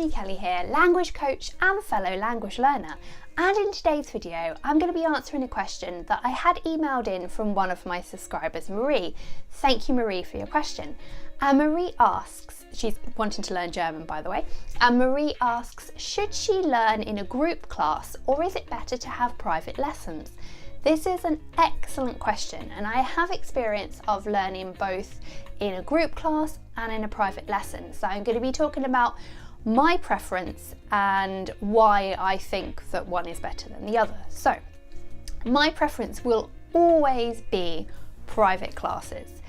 Amy Kelly here, language coach and fellow language learner. And in today's video, I'm going to be answering a question that I had emailed in from one of my subscribers, Marie. Thank you, Marie, for your question. And Marie asks, she's wanting to learn German, by the way, and Marie asks, should she learn in a group class or is it better to have private lessons? This is an excellent question, and I have experience of learning both in a group class and in a private lesson. So I'm going to be talking about my preference and why I think that one is better than the other. So my preference will always be private classes,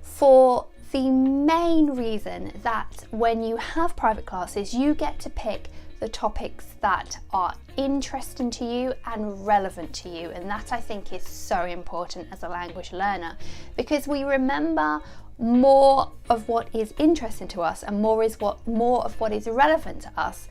for the main reason that when you have private classes, you get to pick the topics that are interesting to you and relevant to you, and that I think is so important as a language learner, because we remember more of what is interesting to us and more of what is relevant to us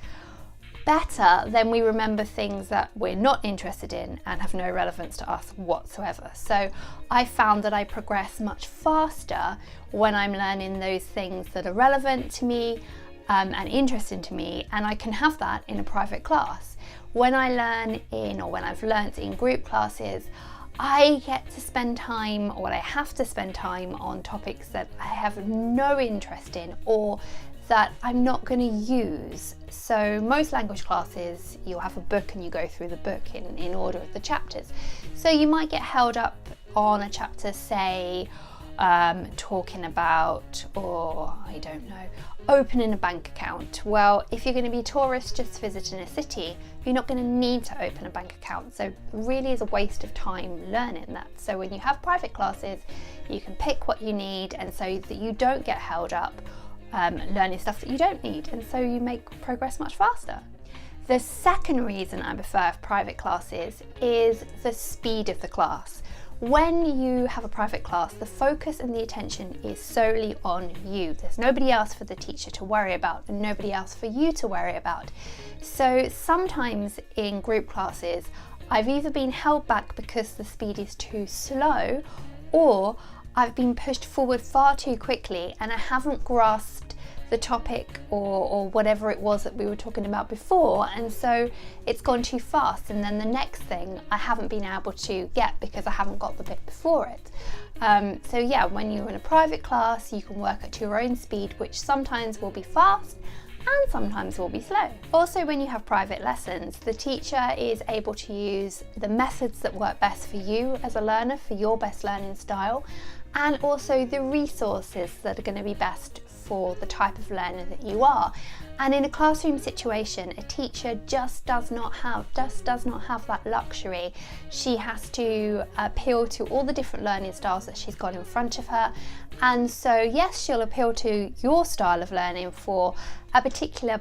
better than we remember things that we're not interested in and have no relevance to us whatsoever. So I found that I progress much faster when I'm learning those things that are relevant to me and interesting to me, and I can have that in a private class. When I learn in, or when I've learnt in group classes, I get to spend time, or I have to spend time on topics that I have no interest in or that I'm not going to use. So most language classes, you'll have a book and you go through the book in order of the chapters. So you might get held up on a chapter, say, talking about, or I don't know, opening a bank account. Well, if you're going to be a tourist just visiting a city, you're not going to need to open a bank account. So it really is a waste of time learning that. So when you have private classes, you can pick what you need, and so that you don't get held up learning stuff that you don't need, and so you make progress much faster. The second reason I prefer private classes is the speed of the class. When you have a private class, the focus and the attention is solely on you. There's nobody else for the teacher to worry about and nobody else for you to worry about. So sometimes in group classes, I've either been held back because the speed is too slow, or I've been pushed forward far too quickly and I haven't grasped the topic or whatever it was that we were talking about before, and so it's gone too fast, and then the next thing I haven't been able to get because I haven't got the bit before it. So yeah, when you're in a private class, you can work at your own speed, which sometimes will be fast and sometimes will be slow. Also, when you have private lessons, the teacher is able to use the methods that work best for you as a learner, for your best learning style, and also the resources that are going to be best for the type of learner that you are. And in a classroom situation, a teacher just does not have that luxury. She has to appeal to all the different learning styles that she's got in front of her. And so yes, she'll appeal to your style of learning for a particular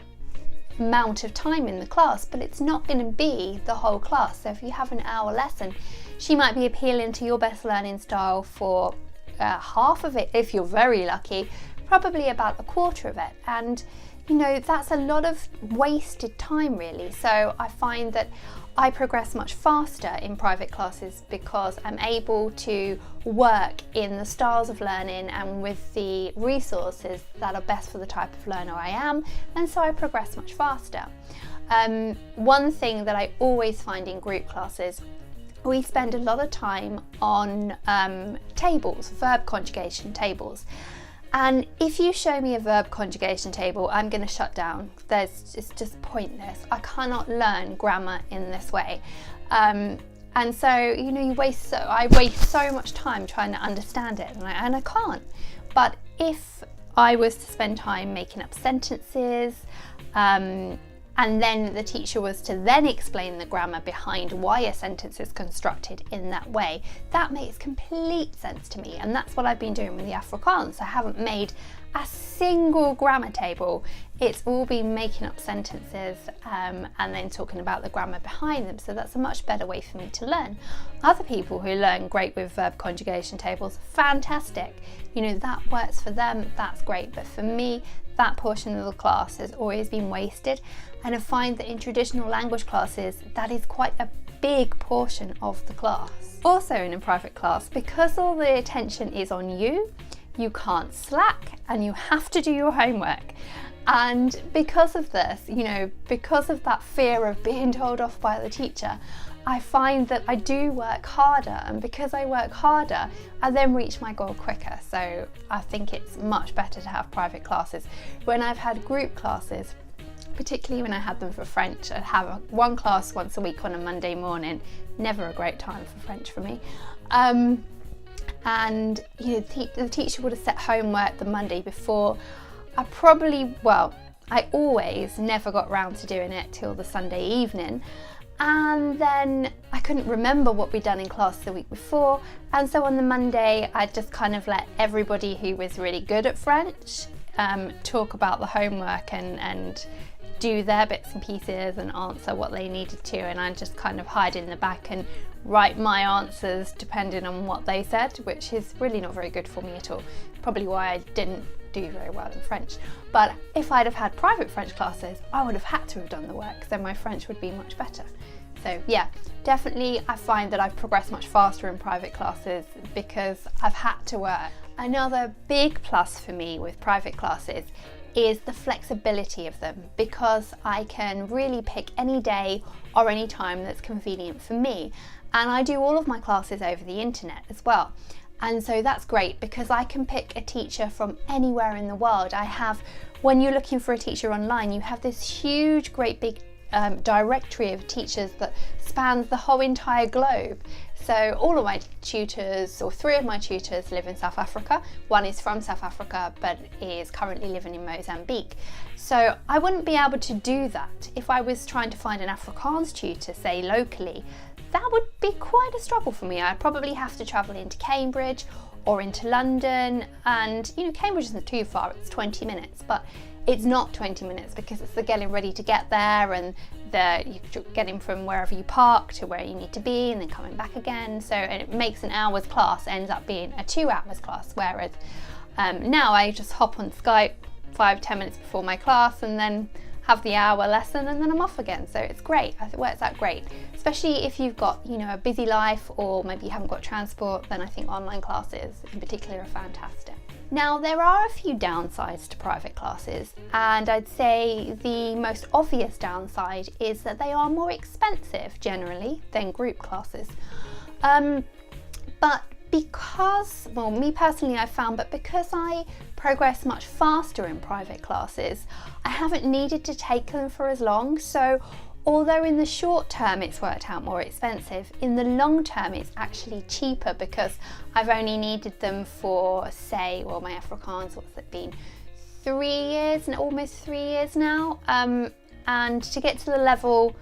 amount of time in the class, but it's not going to be the whole class. So if you have an hour lesson, she might be appealing to your best learning style for half of it, if you're very lucky, probably about a quarter of it. And you know, that's a lot of wasted time really. So I find that I progress much faster in private classes because I'm able to work in the styles of learning and with the resources that are best for the type of learner I am, and so I progress much faster. One thing that I always find in group classes, we spend a lot of time on tables, verb conjugation tables. And if you show me a verb conjugation table, I'm going to shut down. It's just pointless. I cannot learn grammar in this way. And so, you know, I waste so much time trying to understand it, and I can't. But if I was to spend time making up sentences, and then the teacher was to then explain the grammar behind why a sentence is constructed in that way, that makes complete sense to me. And that's what I've been doing with the Afrikaans. I haven't made a single grammar table. It's all been making up sentences and then talking about the grammar behind them. So that's a much better way for me to learn. Other people who learn great with verb conjugation tables, fantastic. You know, that works for them, that's great. But for me, that portion of the class has always been wasted, and I find that in traditional language classes that is quite a big portion of the class. Also in a private class, because all the attention is on you, you can't slack and you have to do your homework. And because of this, because of that fear of being told off by the teacher, I find that I do work harder, and because I work harder, I then reach my goal quicker. So I think it's much better to have private classes. When I've had group classes, particularly when I had them for French, I'd have one class once a week on a Monday morning. Never a great time for French for me. And the teacher would have set homework the Monday before. I always never got round to doing it till the Sunday evening. And then I couldn't remember what we'd done in class the week before. And so on the Monday, I'd just kind of let everybody who was really good at French talk about the homework and do their bits and pieces and answer what they needed to. And I'd just kind of hide in the back and write my answers depending on what they said, which is really not very good for me at all. Probably why I didn't do very well in French. But if I'd have had private French classes, I would have had to have done the work, so my French would be much better. So yeah, definitely I find that I've progressed much faster in private classes because I've had to work. Another big plus for me with private classes is the flexibility of them, because I can really pick any day or any time that's convenient for me. And I do all of my classes over the internet as well. And so that's great because I can pick a teacher from anywhere in the world. When you're looking for a teacher online, you have this huge, great big directory of teachers that spans the whole entire globe. So all of my tutors, or 3 of my tutors, live in South Africa. One is from South Africa but is currently living in Mozambique. So I wouldn't be able to do that if I was trying to find an Afrikaans tutor, say locally. That would be quite a struggle for me. I'd probably have to travel into Cambridge or into London, and Cambridge isn't too far, it's 20 minutes, but it's not 20 minutes because it's the getting ready to get there and you're getting from wherever you park to where you need to be and then coming back again. And it makes an hour's class ends up being a 2 hours class, whereas now I just hop on Skype 5-10 minutes before my class and then have the hour lesson and then I'm off again. So it's great. It works out great, especially if you've got a busy life or maybe you haven't got transport. Then I think online classes in particular are fantastic. Now there are a few downsides to private classes, and I'd say the most obvious downside is that they are more expensive generally than group classes. But because, me personally I've found, but because I progress much faster in private classes, I haven't needed to take them for as long. So although in the short term it's worked out more expensive, in the long term it's actually cheaper because I've only needed them for, my Afrikaans, what's it been? 3 years, almost 3 years now. And to get to the level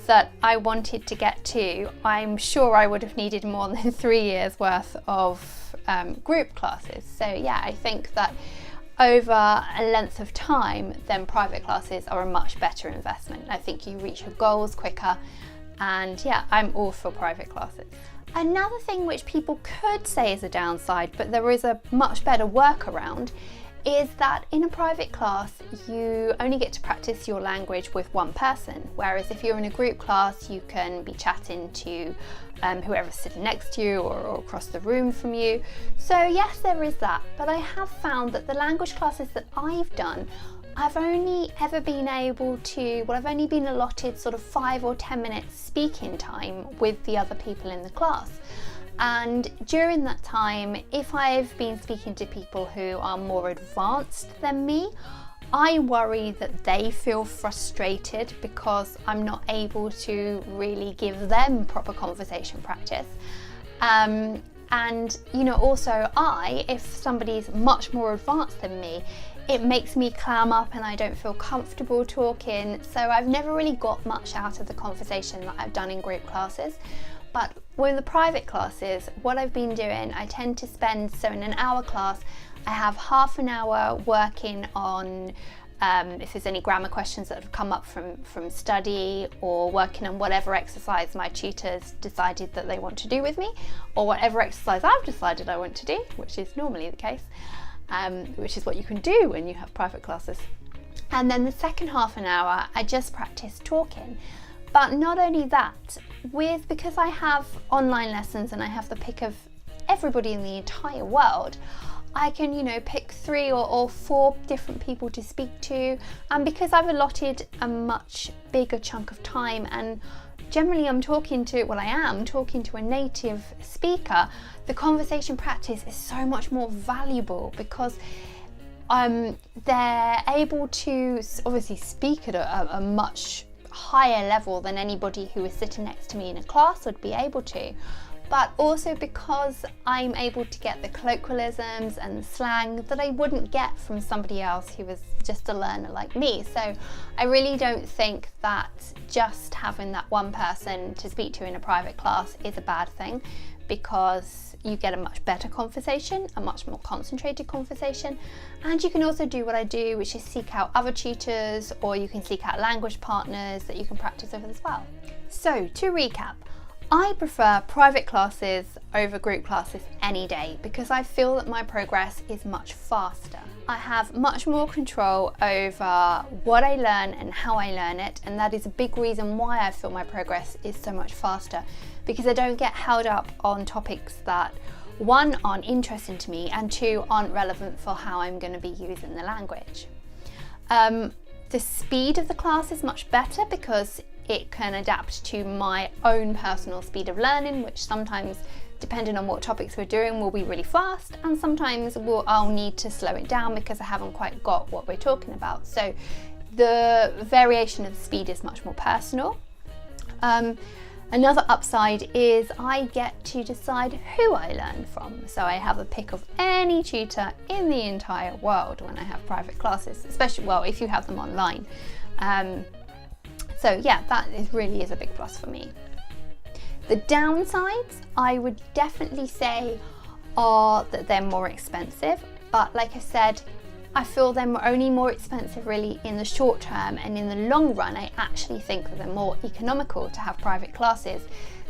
that I wanted to get to, I'm sure I would have needed more than 3 years worth of group classes. So yeah, I think that over a length of time, then private classes are a much better investment. I think you reach your goals quicker, and yeah, I'm all for private classes. Another thing which people could say is a downside, but there is a much better workaround, is that in a private class you only get to practice your language with one person, whereas if you're in a group class you can be chatting to whoever's sitting next to you or across the room from you. So yes, there is that, but I have found that the language classes that I've done, I've only ever been able to, I've only been allotted sort of 5 or 10 minutes speaking time with the other people in the class. And during that time, if I've been speaking to people who are more advanced than me, I worry that they feel frustrated because I'm not able to really give them proper conversation practice. And also if somebody's much more advanced than me, it makes me clam up and I don't feel comfortable talking. So I've never really got much out of the conversation that I've done in group classes. But with the private classes, what I've been doing, I tend to spend, so in an hour class, I have half an hour working on if there's any grammar questions that have come up from study, or working on whatever exercise my tutors decided that they want to do with me, or whatever exercise I've decided I want to do, which is normally the case, which is what you can do when you have private classes. And then the second half an hour, I just practice talking. But not only that, because I have online lessons and I have the pick of everybody in the entire world, I can, pick 3 or 4 different people to speak to. And because I've allotted a much bigger chunk of time, and generally I am talking to a native speaker, the conversation practice is so much more valuable because they're able to obviously speak at a much higher level than anybody who is sitting next to me in a class would be able to, but also because I'm able to get the colloquialisms and the slang that I wouldn't get from somebody else who was just a learner like me. So I really don't think that just having that one person to speak to in a private class is a bad thing, because you get a much better conversation, a much more concentrated conversation, and you can also do what I do, which is seek out other tutors, or you can seek out language partners that you can practice with as well. So to recap, I prefer private classes over group classes any day because I feel that my progress is much faster. I have much more control over what I learn and how I learn it, and that is a big reason why I feel my progress is so much faster, because I don't get held up on topics that 1, aren't interesting to me, and 2, aren't relevant for how I'm going to be using the language. The speed of the class is much better because it can adapt to my own personal speed of learning, which sometimes, depending on what topics we're doing, will be really fast, and sometimes I'll need to slow it down because I haven't quite got what we're talking about. So the variation of the speed is much more personal. Another upside is I get to decide who I learn from. So I have a pick of any tutor in the entire world when I have private classes, especially, well, if you have them online. So yeah, that really is a big plus for me. The downsides, I would definitely say, are that they're more expensive. But like I said, I feel they're only more expensive really in the short term, and in the long run, I actually think that they're more economical to have private classes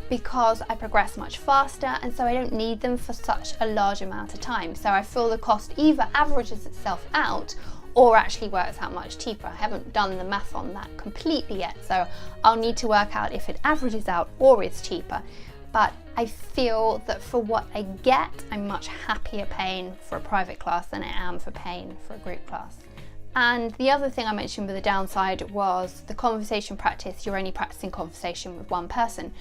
because I progress much faster, and so I don't need them for such a large amount of time. So I feel the cost either averages itself out or actually works out much cheaper. I haven't done the math on that completely yet, so I'll need to work out if it averages out or is cheaper. But I feel that for what I get, I'm much happier paying for a private class than I am for paying for a group class. And the other thing I mentioned with the downside was the conversation practice. You're only practicing conversation with one person.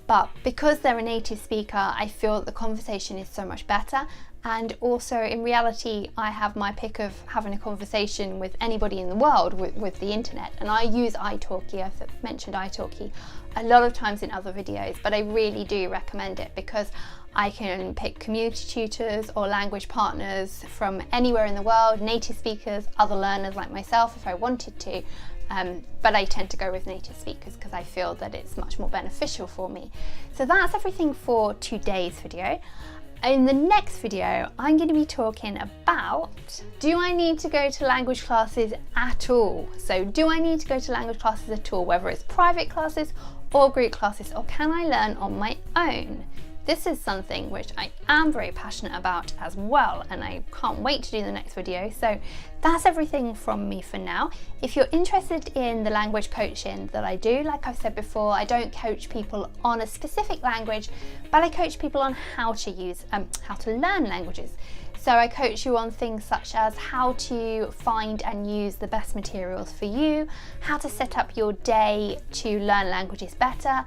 But because they're a native speaker, I feel that the conversation is so much better. And also, in reality, I have my pick of having a conversation with anybody in the world with the internet. And I use italki. I've mentioned italki a lot of times in other videos, but I really do recommend it because I can pick community tutors or language partners from anywhere in the world, native speakers, other learners like myself if I wanted to. But I tend to go with native speakers because I feel that it's much more beneficial for me. So that's everything for today's video. In the next video, I'm going to be talking about, do I need to go to language classes at all? So do I need to go to language classes at all, whether it's private classes or group classes, or can I learn on my own? This is something which I am very passionate about as well, and I can't wait to do the next video. So that's everything from me for now. If you're interested in the language coaching that I do, like I've said before, I don't coach people on a specific language, but I coach people on how to learn languages. So I coach you on things such as how to find and use the best materials for you, how to set up your day to learn languages better,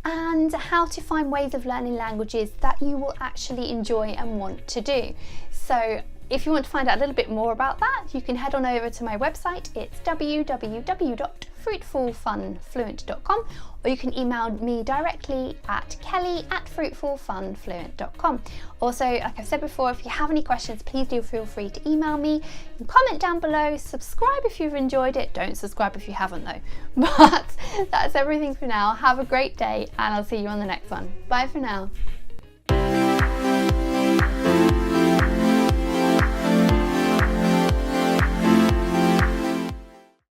and how to find ways of learning languages that you will actually enjoy and want to do. So if you want to find out a little bit more about that, you can head on over to my website. It's www.fruitfulfunfluent.com, or you can email me directly at kelly@fruitfulfunfluent.com. Also, like I've said before, if you have any questions, please do feel free to email me. You can comment down below, subscribe if you've enjoyed it. Don't subscribe if you haven't though. But that's everything for now. Have a great day, and I'll see you on the next one. Bye for now.